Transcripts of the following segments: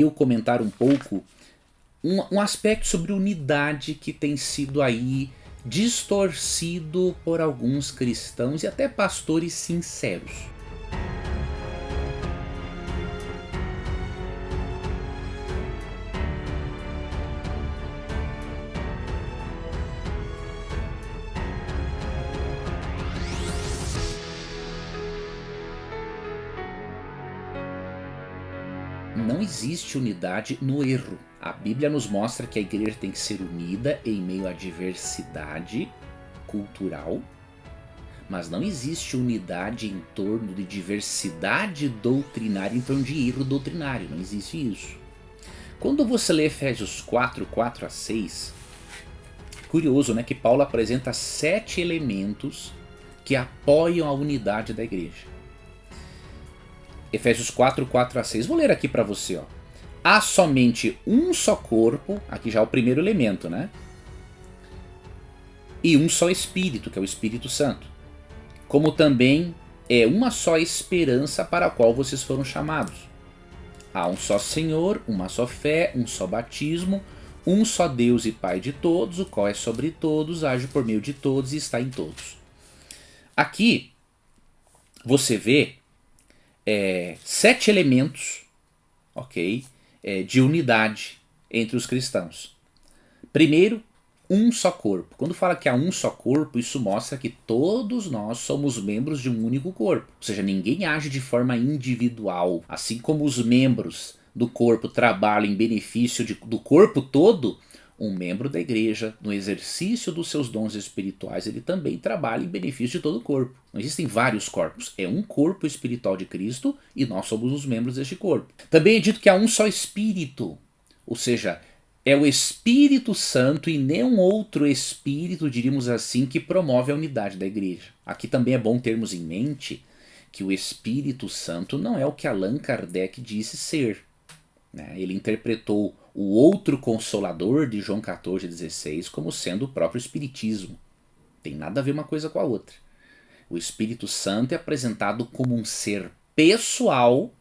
eu comentar um pouco um aspecto sobre unidade que tem sido aí distorcido por alguns cristãos e até pastores sinceros. Não existe unidade no erro. A Bíblia nos mostra que a igreja tem que ser unida em meio à diversidade cultural, mas não existe unidade em torno de diversidade doutrinária, em torno de erro doutrinário. Não existe isso. Quando você lê Efésios 4, 4 a 6, curioso, né, que Paulo apresenta 7 elementos que apoiam a unidade da igreja. Efésios 4, 4 a 6. Vou ler aqui para você. Ó. Há somente um só corpo, aqui já é o primeiro elemento, né? E um só Espírito, que é o Espírito Santo. Como também é uma só esperança para a qual vocês foram chamados. Há um só Senhor, uma só fé, um só batismo, um só Deus e Pai de todos, o qual é sobre todos, age por meio de todos e está em todos. Aqui você vê 7 elementos, ok, de unidade entre os cristãos. Primeiro, um só corpo. Quando fala que há um só corpo, isso mostra que todos nós somos membros de um único corpo. Ou seja, ninguém age de forma individual. Assim como os membros do corpo trabalham em benefício do corpo todo, um membro da igreja, no exercício dos seus dons espirituais, ele também trabalha em benefício de todo o corpo. Não existem vários corpos. É um corpo espiritual de Cristo e nós somos os membros deste corpo. Também é dito que há um só Espírito. Ou seja, é o Espírito Santo e nenhum outro Espírito, diríamos assim, que promove a unidade da igreja. Aqui também é bom termos em mente que o Espírito Santo não é o que Allan Kardec disse ser. Ele interpretou o outro Consolador de João 14,16 como sendo o próprio Espiritismo. Tem nada a ver uma coisa com a outra. O Espírito Santo é apresentado como um ser pessoal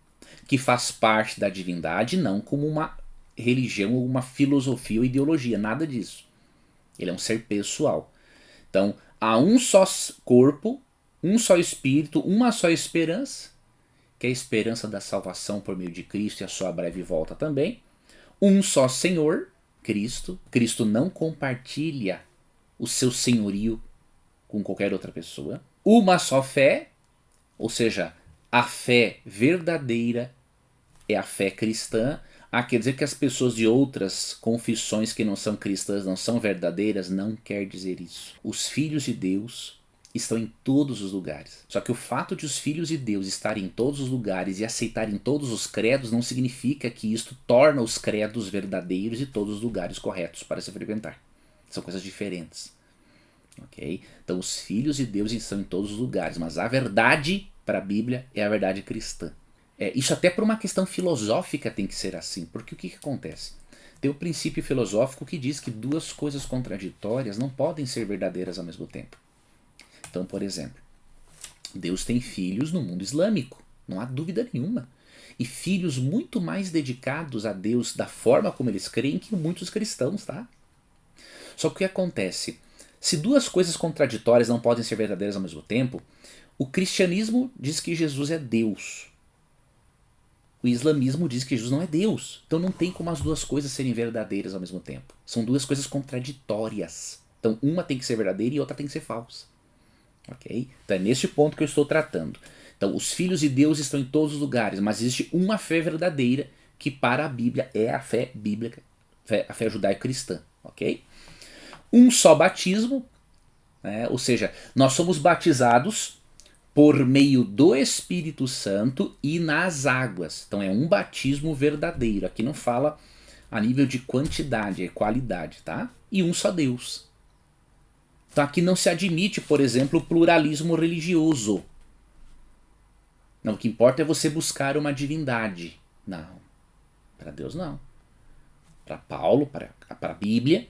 que faz parte da divindade, não como uma religião ou uma filosofia ou ideologia, nada disso. Ele é um ser pessoal. Então, há um só corpo, um só Espírito, uma só esperança, que é a esperança da salvação por meio de Cristo e a sua breve volta também. Um só Senhor, Cristo. Cristo não compartilha o seu senhorio com qualquer outra pessoa. Uma só fé, ou seja, a fé verdadeira é a fé cristã. Quer dizer que as pessoas de outras confissões que não são cristãs não são verdadeiras? Não quer dizer isso. Os filhos de Deus estão em todos os lugares. Só que o fato de os filhos de Deus estarem em todos os lugares e aceitarem todos os credos não significa que isto torna os credos verdadeiros e todos os lugares corretos para se frequentar. São coisas diferentes. Okay? Então os filhos de Deus estão em todos os lugares, mas a verdade para a Bíblia é a verdade cristã. Isso até por uma questão filosófica tem que ser assim, porque o que acontece? Tem um princípio filosófico que diz que duas coisas contraditórias não podem ser verdadeiras ao mesmo tempo. Então, por exemplo, Deus tem filhos no mundo islâmico, não há dúvida nenhuma. E filhos muito mais dedicados a Deus da forma como eles creem que muitos cristãos, tá? Só que o que acontece? Se duas coisas contraditórias não podem ser verdadeiras ao mesmo tempo, o cristianismo diz que Jesus é Deus. O islamismo diz que Jesus não é Deus. Então não tem como as duas coisas serem verdadeiras ao mesmo tempo. São duas coisas contraditórias. Então uma tem que ser verdadeira e outra tem que ser falsa. Okay? Então é neste ponto que eu estou tratando. Então os filhos de Deus estão em todos os lugares, mas existe uma fé verdadeira que para a Bíblia é a fé bíblica, a fé judaico-cristã. Okay? Um só batismo, né? Ou seja, nós somos batizados por meio do Espírito Santo e nas águas. Então é um batismo verdadeiro. Aqui não fala a nível de quantidade, é qualidade, tá? E um só Deus. Então aqui não se admite, por exemplo, o pluralismo religioso. Não, o que importa é você buscar uma divindade. Não, para Deus não. Para Paulo, para a Bíblia,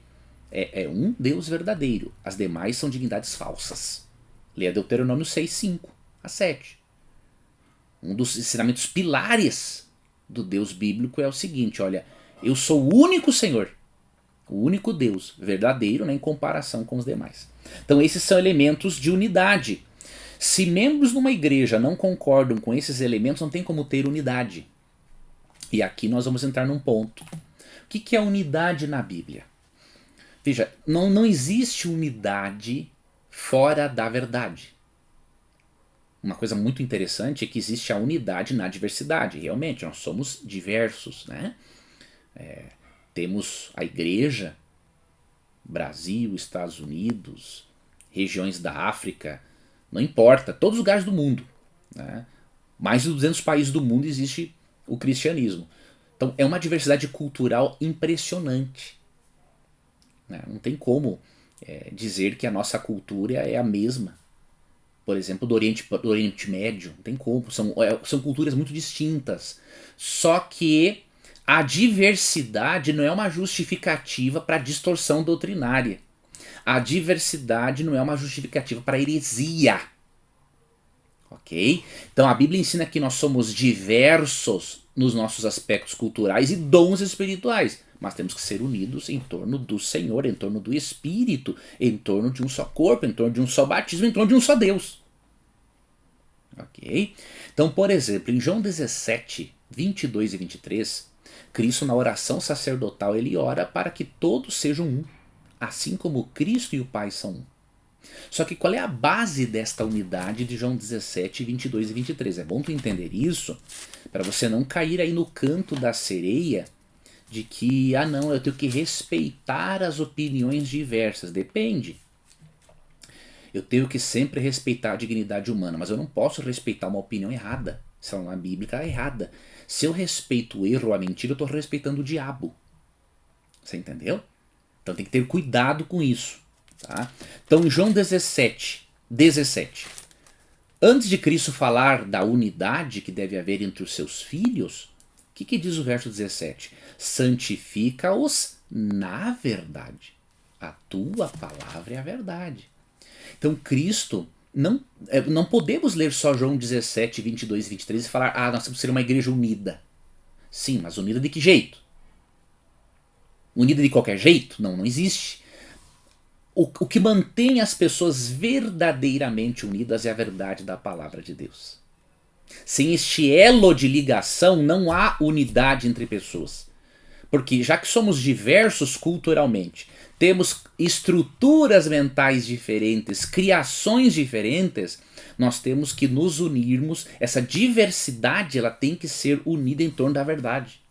é um Deus verdadeiro. As demais são divindades falsas. Leia Deuteronômio 6, 5 a 7. Um dos ensinamentos pilares do Deus bíblico é o seguinte, olha, eu sou o único Senhor, o único Deus verdadeiro, né, em comparação com os demais. Então esses são elementos de unidade. Se membros de uma igreja não concordam com esses elementos, não tem como ter unidade. E aqui nós vamos entrar num ponto. O que é unidade na Bíblia? Veja, não existe unidade fora da verdade. Uma coisa muito interessante é que existe a unidade na diversidade. Realmente, nós somos diversos, né? Temos a igreja, Brasil, Estados Unidos, regiões da África, não importa, todos os lugares do mundo, né? Mais de 200 países do mundo existe o cristianismo. Então é uma diversidade cultural impressionante, né? Não tem como dizer que a nossa cultura é a mesma, por exemplo, do Oriente Médio. Não tem como, são culturas muito distintas. Só que a diversidade não é uma justificativa para distorção doutrinária. A diversidade não é uma justificativa para heresia. Ok? Então a Bíblia ensina que nós somos diversos nos nossos aspectos culturais e dons espirituais, mas temos que ser unidos em torno do Senhor, em torno do Espírito, em torno de um só corpo, em torno de um só batismo, em torno de um só Deus. Ok? Então, por exemplo, em João 17, 22 e 23, Cristo, na oração sacerdotal, ele ora para que todos sejam um, assim como Cristo e o Pai são um. Só que qual é a base desta unidade de João 17, 22 e 23? É bom tu entender isso, para você não cair aí no canto da sereia de que, não, eu tenho que respeitar as opiniões diversas. Depende. Eu tenho que sempre respeitar a dignidade humana, mas eu não posso respeitar uma opinião errada. Se ela não é bíblica, é errada. Se eu respeito o erro ou a mentira, eu estou respeitando o diabo. Você entendeu? Então tem que ter cuidado com isso. Tá? Então em João 17, antes de Cristo falar da unidade que deve haver entre os seus filhos, o que diz o verso 17? Santifica-os na verdade. A tua palavra é a verdade. Então Cristo, não podemos ler só João 17, 22 e 23 e falar, nós temos que ser uma igreja unida. Sim, mas unida de que jeito? Unida de qualquer jeito? Não existe. O que mantém as pessoas verdadeiramente unidas é a verdade da palavra de Deus. Sem este elo de ligação, não há unidade entre pessoas. Porque já que somos diversos culturalmente, temos estruturas mentais diferentes, criações diferentes, nós temos que nos unirmos. Essa diversidade ela tem que ser unida em torno da verdade.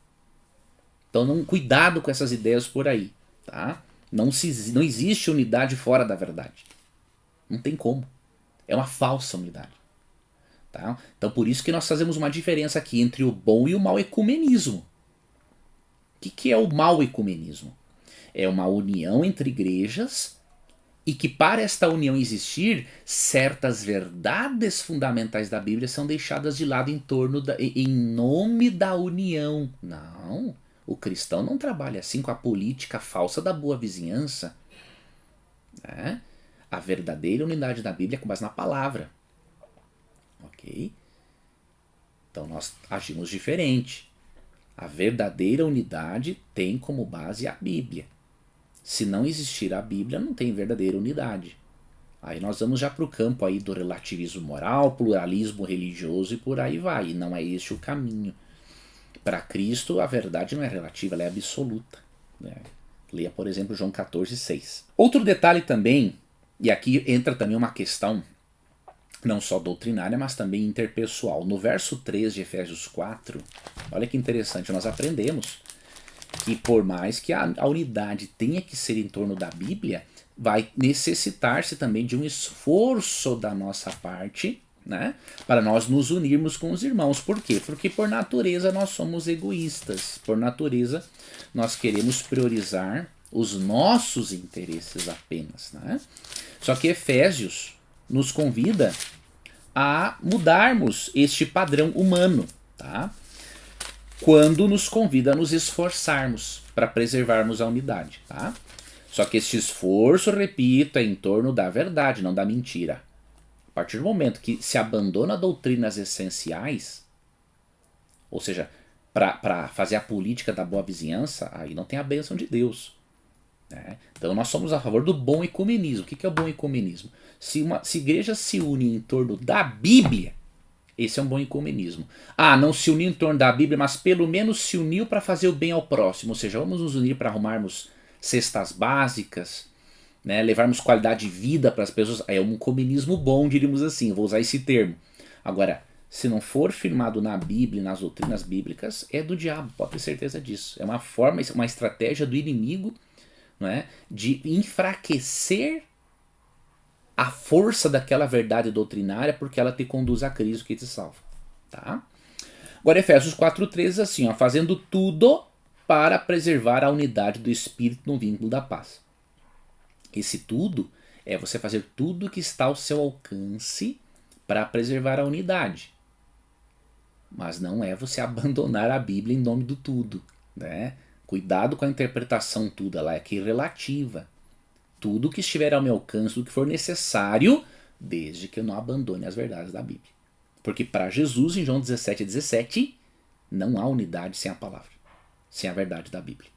Então cuidado com essas ideias por aí. Tá? Não existe unidade fora da verdade. Não tem como. É uma falsa unidade. Tá? Então por isso que nós fazemos uma diferença aqui entre o bom e o mau ecumenismo. O que é o mau ecumenismo? É uma união entre igrejas e que para esta união existir, certas verdades fundamentais da Bíblia são deixadas de lado em nome da união. Não, o cristão não trabalha assim com a política falsa da boa vizinhança. Né? A verdadeira unidade da Bíblia é com base na palavra. Ok? Então nós agimos diferente. A verdadeira unidade tem como base a Bíblia. Se não existir a Bíblia, não tem verdadeira unidade. Aí nós vamos já para o campo aí do relativismo moral, pluralismo religioso e por aí vai. E não é este o caminho. Para Cristo, a verdade não é relativa, ela é absoluta. Né? Leia, por exemplo, João 14, 6. Outro detalhe também, e aqui entra também uma questão não só doutrinária, mas também interpessoal. No verso 3 de Efésios 4, olha que interessante, nós aprendemos que por mais que a unidade tenha que ser em torno da Bíblia, vai necessitar-se também de um esforço da nossa parte, né, para nós nos unirmos com os irmãos. Por quê? Porque por natureza nós somos egoístas. Por natureza nós queremos priorizar os nossos interesses apenas. Né? Só que Efésios nos convida a mudarmos este padrão humano, tá? Quando nos convida a nos esforçarmos para preservarmos a unidade. Tá? Só que este esforço, repito, é em torno da verdade, não da mentira. A partir do momento que se abandona doutrinas essenciais, ou seja, para fazer a política da boa vizinhança, aí não tem a bênção de Deus. Né? Então nós somos a favor do bom ecumenismo. O que é o bom ecumenismo? Se igrejas se unem em torno da Bíblia, esse é um bom ecumenismo. Ah, não se uniu em torno da Bíblia, mas pelo menos se uniu para fazer o bem ao próximo. Ou seja, vamos nos unir para arrumarmos cestas básicas, né, levarmos qualidade de vida para as pessoas. É um ecumenismo bom, diríamos assim, vou usar esse termo. Agora, se não for firmado na Bíblia, nas doutrinas bíblicas, é do diabo, pode ter certeza disso. É uma forma, uma estratégia do inimigo, não é, de enfraquecer a força daquela verdade doutrinária, porque ela te conduz a Cristo que te salva. Tá? Agora Efésios 4,13 assim, ó, fazendo tudo para preservar a unidade do Espírito no vínculo da paz. Esse tudo é você fazer tudo que está ao seu alcance para preservar a unidade. Mas não é você abandonar a Bíblia em nome do tudo. Né? Cuidado com a interpretação tudo, ela é aqui relativa. Tudo que estiver ao meu alcance, tudo que for necessário, desde que eu não abandone as verdades da Bíblia. Porque para Jesus, em João 17,17, não há unidade sem a palavra, sem a verdade da Bíblia.